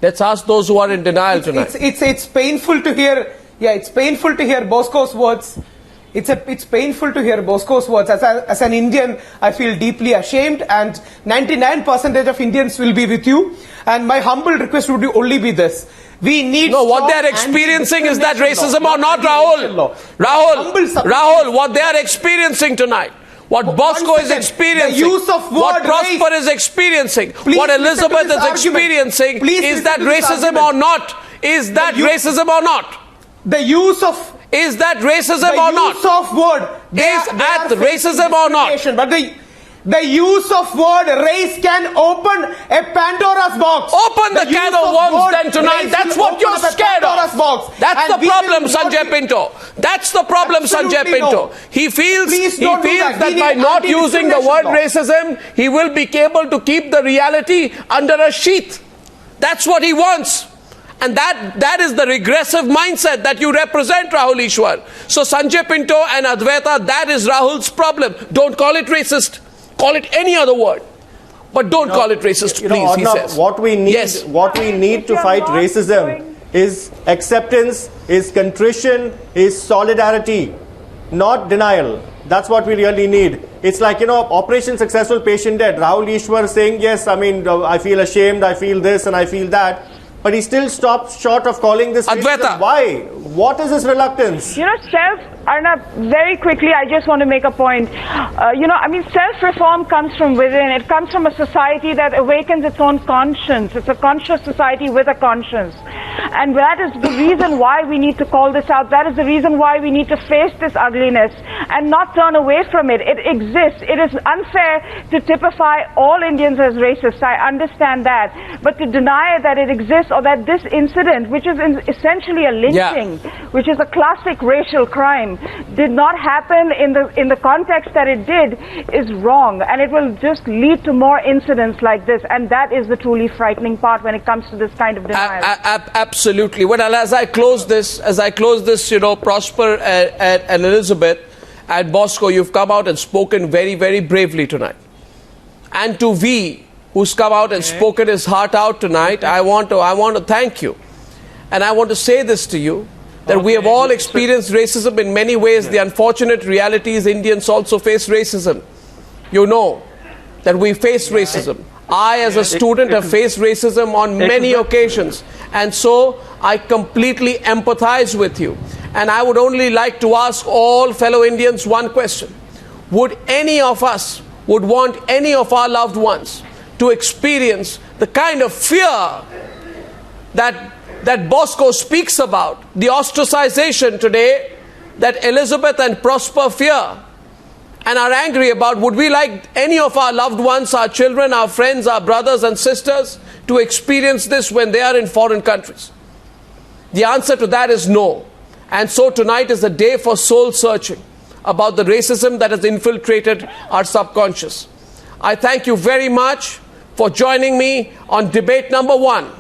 Let's ask those who are in denial tonight. It's painful to hear. Yeah, it's painful to hear Bosco's words. It's painful to hear Bosco's words. As an Indian, I feel deeply ashamed, and 99% of Indians will be with you. And my humble request would only be this: we need. No, what they are experiencing is that racism or not, Rahul? Rahul, what they are experiencing tonight. What Bosco is experiencing, what Prosper is experiencing, what Elizabeth is experiencing, is that racism or not? Is that racism or not? The use of... Is that racism or not? The use of word... Is that racism or not? But the use of word race can open a Pandora's box. Open the can of worms then tonight. That's what you're scared of. That's the problem, Sanjay Pinto. That's the problem, Sanjay Pinto. He feels that by not using the word racism, he will be able to keep the reality under a sheath. That's what he wants. And that is the regressive mindset that you represent, Rahul Easwar. So Sanjay Pinto and Advaita, that is Rahul's problem. Don't call it racist. Call it any other word. But don't call it racist, please, Arnab, he says. What we need to fight racism is acceptance, is contrition, is solidarity, not denial. That's what we really need. It's like, Operation Successful, Patient Dead. Rahul Easwar saying, yes, I feel ashamed, I feel this and I feel that. But he still stops short of calling this racism. Why? What is his reluctance? Arnab, very quickly, I just want to make a point. Self-reform comes from within. It comes from a society that awakens its own conscience. It's a conscious society with a conscience. And that is the reason why we need to call this out. That is the reason why we need to face this ugliness and not turn away from it. It exists. It is unfair to typify all Indians as racist. I understand that. But to deny that it exists, or that this incident, which is essentially a lynching, which is a classic racial crime, did not happen in the context that it did, is wrong, and it will just lead to more incidents like this, and that is the truly frightening part when it comes to this kind of denial. Absolutely. Well, as I close this, Prosper and Elizabeth and Bosco, you've come out and spoken very, very bravely tonight. And to V, who's come out and spoken his heart out tonight, I want to thank you. And I want to say this to you, that we have all experienced racism in many ways. The unfortunate reality is Indians also face racism. You know that we face racism. I, as a student, have faced racism on many occasions. And so I completely empathize with you. And I would only like to ask all fellow Indians one question. Would any of us want any of our loved ones to experience the kind of fear that Bosco speaks about, the ostracization today that Elizabeth and Prosper fear and are angry about? Would we like any of our loved ones, our children, our friends, our brothers and sisters to experience this when they are in foreign countries? The answer to that is no. And so tonight is a day for soul searching about the racism that has infiltrated our subconscious. I thank you very much for joining me on debate number 1.